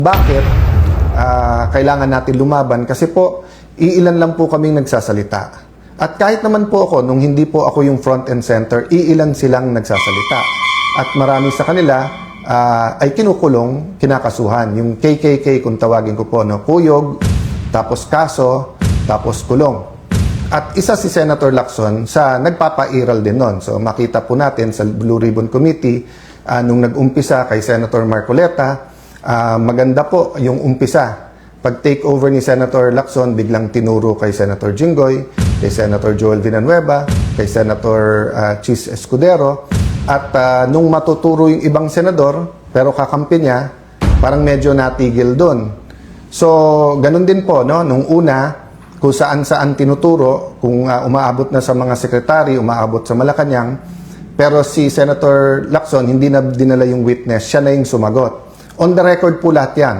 Bakit kailangan natin lumaban? Kasi po, iilan lang po kaming nagsasalita. At kahit naman po ako, nung hindi po ako yung front and center, iilan silang nagsasalita. At marami sa kanila ay kinukulong, kinakasuhan. Yung KKK, kung tawagin ko po, no? Kuyog, tapos kaso, tapos kulong. At isa si Senator Lacson sa nagpapairal din nun. So makita po natin sa Blue Ribbon Committee, nung nag-umpisa kay Senator Marcoleta, maganda po yung umpisa. Pag take over ni Senator Lacson, biglang tinuro kay Senator Jinggoy, kay Senator Joel Villanueva, kay Senator Chis Escudero. At nung matuturo yung ibang senador, pero kakampi niya, parang medyo natigil doon. So, ganun din po, no? Nung una, kung saan-saan tinuturo, kung umaabot na sa mga sekretary, umaabot sa Malacanang, pero si Senator Lacson, hindi na dinala yung witness, siya na yung sumagot. On the record po lahat yan.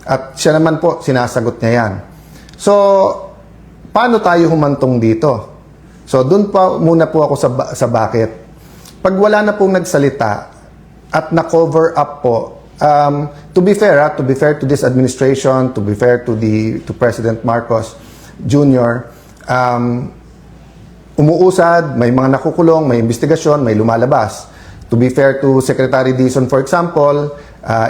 At siya naman po, sinasagot niya yan. So, paano tayo humantong dito? So, dun pa muna po ako sa bakit. Pag wala na pong nagsalita at na-cover up po, to be fair to this administration, to be fair to President Marcos Jr., umuusad, may mga nakukulong, may investigasyon, may lumalabas. To be fair to Secretary Dizon, for example,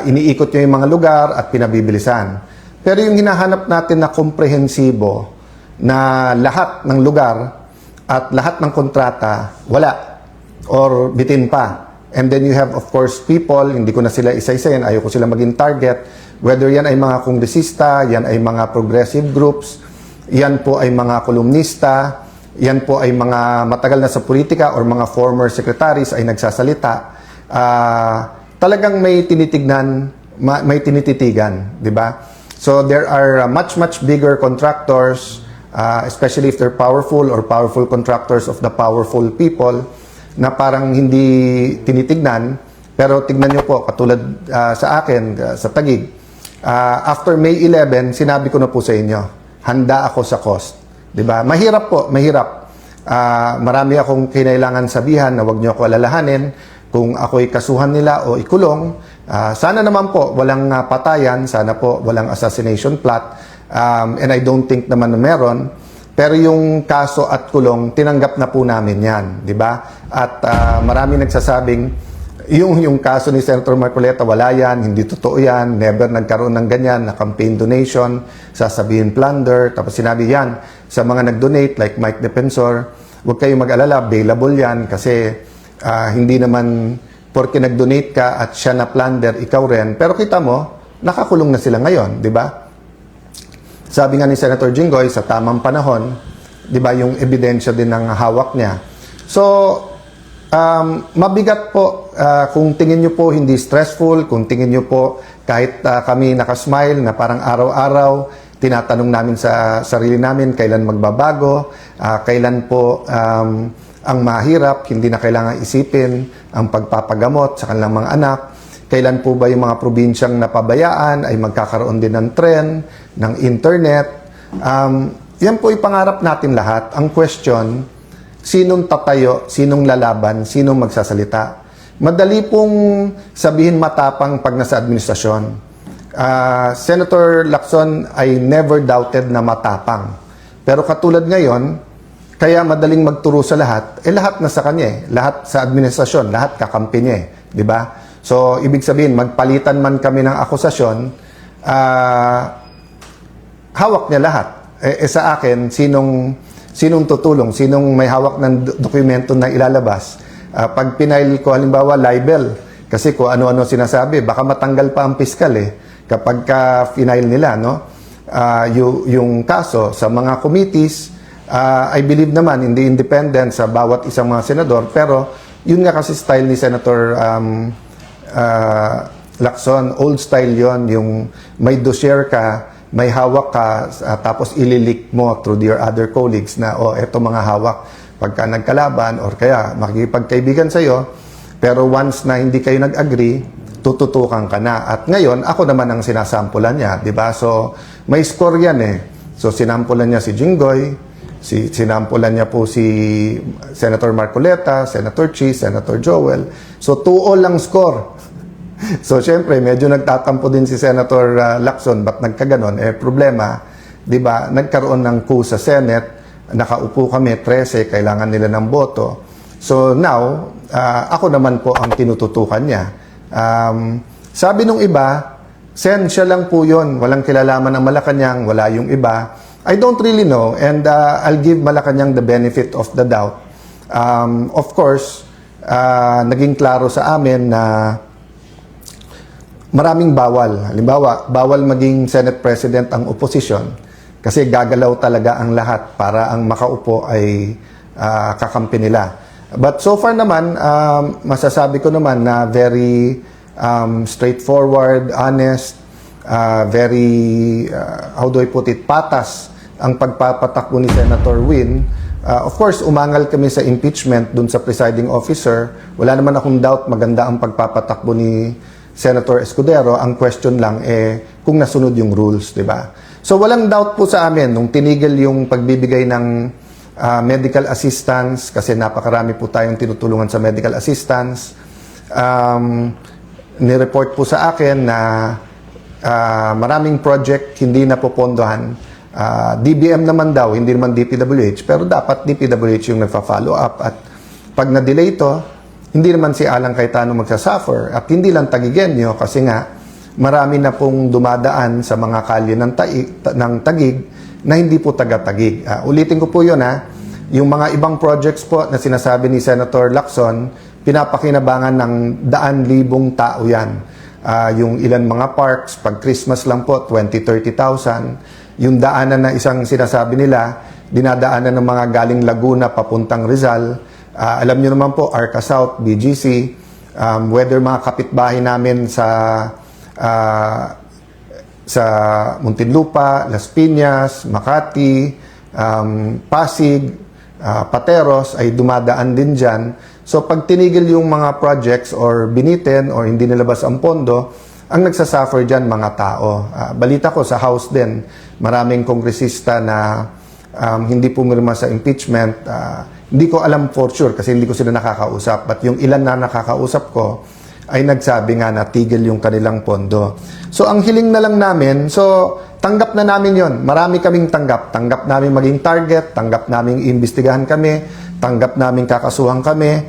iniikot niya yung mga lugar at pinabibilisan. Pero yung hinahanap natin na komprehensibo na lahat ng lugar at lahat ng kontrata, wala. Or bitin pa. And then you have, of course, people, hindi ko na sila isa-isayin, ayaw ko sila maging target, whether yan ay mga kongresista, yan ay mga progressive groups, yan po ay mga kolumnista, yan po ay mga matagal na sa politika or mga former secretaries ay nagsasalita. Talagang may tinitignan, may tinititigan, di ba? So there are much bigger contractors, especially if they're powerful or powerful contractors of the powerful people, na parang hindi tinitignan. Pero tignan nyo po, katulad sa akin, sa Taguig, after May 11, sinabi ko na po sa inyo, handa ako sa cost. Diba? Mahirap po, mahirap. Marami akong kinailangan sabihan na wag nyo ako alalahanin kung ako'y kasuhan nila o ikulong. Sana naman po walang patayan, sana po walang assassination plot, and I don't think naman na meron. Pero yung kaso at kulong, tinanggap na po namin yan, di ba? At marami nagsasabing, yung kaso ni Senator Marcoleta, wala yan, hindi totoo yan, never nagkaroon ng ganyan, na campaign donation, sasabihin plunder, tapos sinabi yan, sa mga nag-donate, like Mike Defensor, huwag kayong mag-alala, bailable yan, kasi hindi naman, porque nag-donate ka at siya na plunder, ikaw rin. Pero kita mo, nakakulong na sila ngayon, di ba? Sabi nga ni Senator Jinggoy, sa tamang panahon, di ba, yung ebidensya din ng hawak niya. So, mabigat po kung tingin nyo po hindi stressful, kung tingin nyo po kahit kami nakasmile na parang araw-araw, tinatanong namin sa sarili namin kailan magbabago, kailan po ang mahirap, hindi na kailangan isipin ang pagpapagamot sa kanilang mga anak. Kailan po ba yung mga probinsyang napabayaan ay magkakaroon din ng tren, ng internet. Yan po ipangarap natin lahat. Ang question, sinong tatayo, sinong lalaban, sinong magsasalita. Madali pong sabihin matapang pag nasa administrasyon. Senator Lacson ay never doubted na matapang. Pero katulad ngayon, kaya madaling magturo sa lahat, lahat na sa kanya eh. Lahat sa administrasyon, lahat kakampi niya eh. Di ba? So, ibig sabihin, magpalitan man kami ng akusasyon, hawak niya lahat. Sa akin, sinong tutulong, sinong may hawak ng dokumento na ilalabas. Pag pinail ko, halimbawa, libel, kasi kung ano-ano sinasabi, baka matanggal pa ang piskal eh, kapag ka-finail nila, no? Yung kaso sa mga committees, I believe naman, hindi independent sa bawat isang mga senador, pero yun nga kasi style ni Senator Lacson, old style yon, yung may dossier ka, may hawak ka, tapos ililik mo through your other colleagues na, eto mga hawak pagka nagkalaban or kaya makikipagkaibigan sa'yo, pero once na hindi kayo nag-agree, tututukan ka na. At ngayon, ako naman ang sinasampulan niya, di ba? So, may score yan eh. So, sinampulan niya si Jinggoy, sinampulan niya po si Senator Marcoleta, Senator Chis, Senator Joel. So, 2-all lang score. So, syempre, medyo nagtatampo din si Senator Lacson. Ba't nagkaganon? Problema, di ba, nagkaroon ng coup sa Senate, nakaupo kami, 13, kailangan nila ng boto. So, now, ako naman po ang tinututukan niya. Sabi nung iba, Sen, siya lang po yun. Walang kilalaman ng Malacanang, wala yung iba. I don't really know, and I'll give Malacanang the benefit of the doubt. Of course, naging klaro sa amin na maraming bawal. Halimbawa, bawal maging Senate President ang opposition kasi gagalaw talaga ang lahat para ang makaupo ay kakampi nila. But so far naman, masasabi ko naman na very straightforward, honest, very, how do I put it, patas ang pagpapatakbo ni Senator Win. Of course, umangal kami sa impeachment dun sa presiding officer. Wala naman akong doubt maganda ang pagpapatakbo ni Senator Escudero. Ang question lang kung nasunod yung rules, di ba? So walang doubt po sa amin nung tinigil yung pagbibigay ng medical assistance kasi napakarami po tayong tinutulungan sa medical assistance. Nireport po sa akin na maraming project hindi napopondohan. DBM naman daw, hindi naman DPWH, pero dapat DPWH yung nagpa-follow up. At pag na-delay ito, hindi naman si Alan Cayetano magsasuffer. At hindi lang Tagigenyo kasi nga marami na pong dumadaan sa mga kalye ng Taguig na hindi po taga-Taguig. Ulitin ko po yun yung mga ibang projects po na sinasabi ni Senator Lacson, pinapakinabangan ng daan-libong tao yan. Yung ilan mga parks, pag Christmas lang po, 20-30,000. Yung daanan na isang sinasabi nila, dinadaanan ng mga galing Laguna papuntang Rizal. Alam nyo naman po, Arca South, BGC, whether mga kapitbahay namin sa Muntinlupa, Las Piñas, Makati, Pasig, Pateros ay dumadaan din dyan. So pag tinigil yung mga projects or binitin or hindi nilabas ang pondo, ang nagsasuffer dyan mga tao. Balita ko sa House din, maraming kongresista na hindi pumirma sa impeachment. Hindi ko alam for sure kasi hindi ko sila nakakausap. But yung ilan na nakakausap ko ay nagsabi nga na tigil yung kanilang pondo. So ang hiling na lang namin, so tanggap na namin yon. Marami kaming tanggap. Tanggap namin maging target, tanggap namin imbestigahan kami, tanggap namin kakasuhan kami,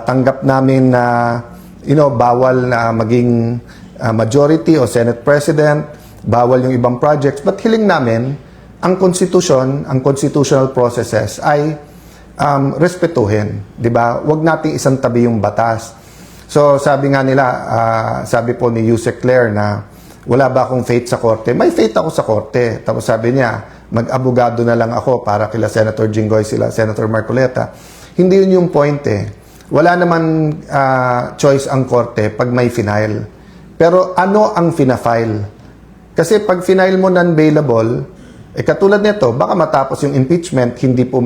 tanggap namin na bawal na maging majority o Senate President, bawal yung ibang projects. But hiling namin, ang konstitusyon, ang constitutional processes ay respetuhin. Diba? Huwag nating isang tabi yung batas. So sabi nga nila, sabi po ni Yusek Claire na wala ba akong faith sa korte? May faith ako sa korte. Tapos sabi niya, mag-abogado na lang ako para kila Senator Jinggoy, sila Senator Marcoleta. Hindi yun yung point Wala naman choice ang korte pag may final. Pero ano ang fina-file? Kasi pag final mo non-bailable, katulad nito, baka matapos yung impeachment, hindi po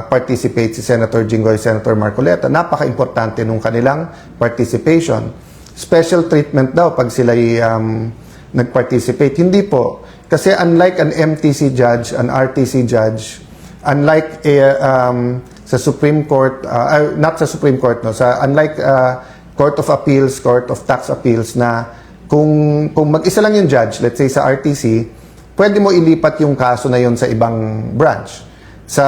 participate si Senator Jinggoy, Senator Marcoleta. Napaka-importante nung kanilang participation. Special treatment daw pag sila'y nag-participate. Hindi po. Kasi unlike an MTC judge, an RTC judge, unlike sa Supreme Court, not sa Supreme Court, unlike Court of Appeals, Court of Tax Appeals na kung mag-isa lang yung judge, let's say sa RTC, pwede mo ilipat yung kaso na yun sa ibang branch. Sa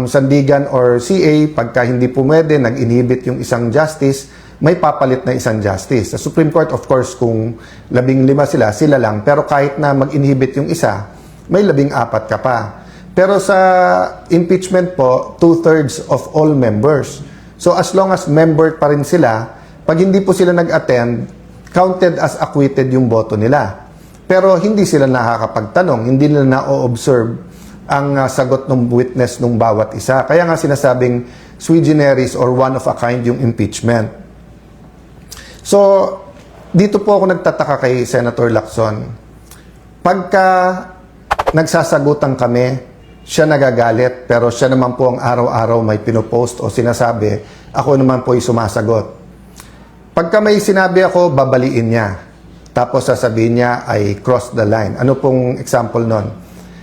Sandigan or CA, pagka hindi pumwede, nag-inhibit yung isang justice, may papalit na isang justice. Sa Supreme Court, of course, kung 15 sila lang. Pero kahit na mag-inhibit yung isa, may 14 ka pa. Pero sa impeachment po, 2/3 of all members. So as long as member pa rin sila, pag hindi po sila nag-attend, counted as acquitted yung boto nila. Pero hindi sila nakakapagtanong, hindi nila na-observe ang sagot ng witness ng bawat isa. Kaya nga sinasabing sui generis or one of a kind yung impeachment. So, dito po ako nagtataka kay Senator Lacson. Pagka nagsasagutan kami, siya nagagalit, pero siya naman po ang araw-araw may pinopost o sinasabi, ako naman po ay sumasagot. Pagka may sinabi ako, babaliin niya. Tapos sasabihin niya ay cross the line. Ano pong example nun?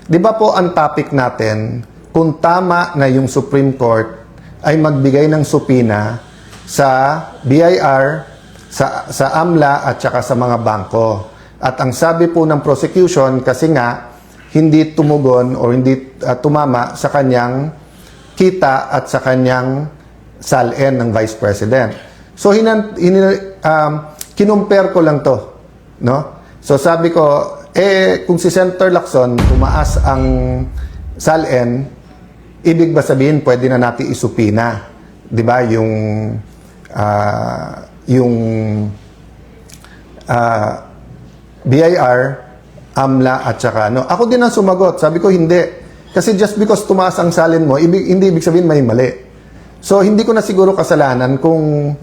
Di ba po ang topic natin, kung tama na yung Supreme Court ay magbigay ng supina sa BIR, sa AMLA at saka sa mga bangko. At ang sabi po ng prosecution, kasi nga hindi tumugon o hindi tumama sa kanyang kita at sa kanyang SALN ng Vice President. So kinumpare ko lang to, no? So sabi ko, kung si Senator Lacson tumaas ang SALN, ibig ba sabihin pwede na natin isupina, 'di ba? Yung BIR, AMLA at saka ano. Ako din ang sumagot. Sabi ko hindi. Kasi just because tumaas ang SALN mo, hindi ibig sabihin may mali. So hindi ko na siguro kasalanan kung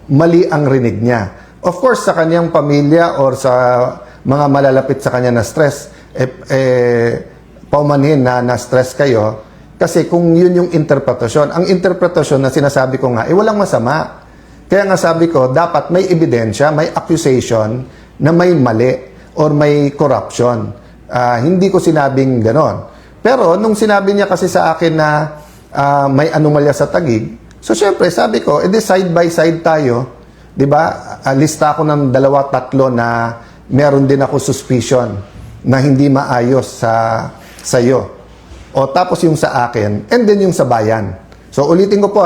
mali ang rinig niya. Of course, sa kanyang pamilya or sa mga malalapit sa kanya na stress, paumanhin na na-stress kayo. Kasi kung yun yung interpretasyon, ang interpretasyon na sinasabi ko nga, walang masama. Kaya nga sabi ko, dapat may ebidensya, may accusation na may mali or may corruption. Hindi ko sinabing ganon. Pero nung sinabi niya kasi sa akin na may anomalya sa Taguig, so syempre sabi ko, side by side tayo. 'Di ba? Lista ako ng 2-3 na meron din ako suspicion na hindi maayos sa iyo. O tapos yung sa akin, and then yung sa bayan. So ulitin ko po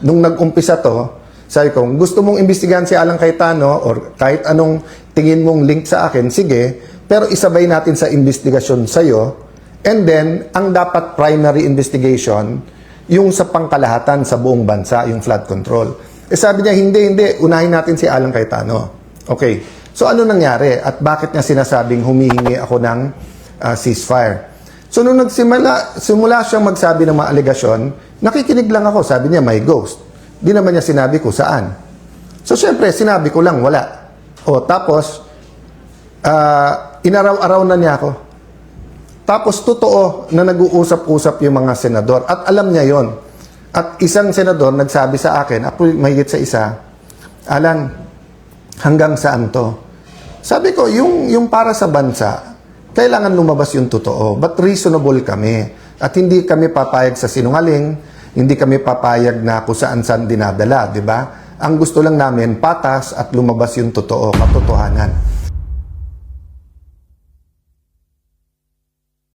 nung nag-umpisa to, sabi ko, gusto mong imbestigahan si Alan Cayetano or kahit anong tingin mong link sa akin, sige, pero isabay natin sa investigasyon sa iyo. And then, ang dapat primary investigation, yung sa pangkalahatan sa buong bansa, yung flood control. Sabi niya, hindi, unahin natin si Alan Cayetano. Okay. So, ano nangyari? At bakit niya sinasabing humihingi ako ng ceasefire? So, nung simula siyang magsabi ng mga alegasyon, nakikinig lang ako. Sabi niya, may ghost. Di naman niya sinabi ko saan. So, syempre, sinabi ko lang, wala. O, tapos, inaraw-araw na niya ako. Tapos, totoo na nag-uusap-usap yung mga senador. At alam niya yon. At isang senador nagsabi sa akin, ako mahigit sa isa, Alan, hanggang saan to? Sabi ko, yung para sa bansa, kailangan lumabas yung totoo. But reasonable kami. At hindi kami papayag sa sinungaling, hindi kami papayag na kung saan-saan dinadala, di ba? Ang gusto lang namin, patas at lumabas yung totoo, katotohanan.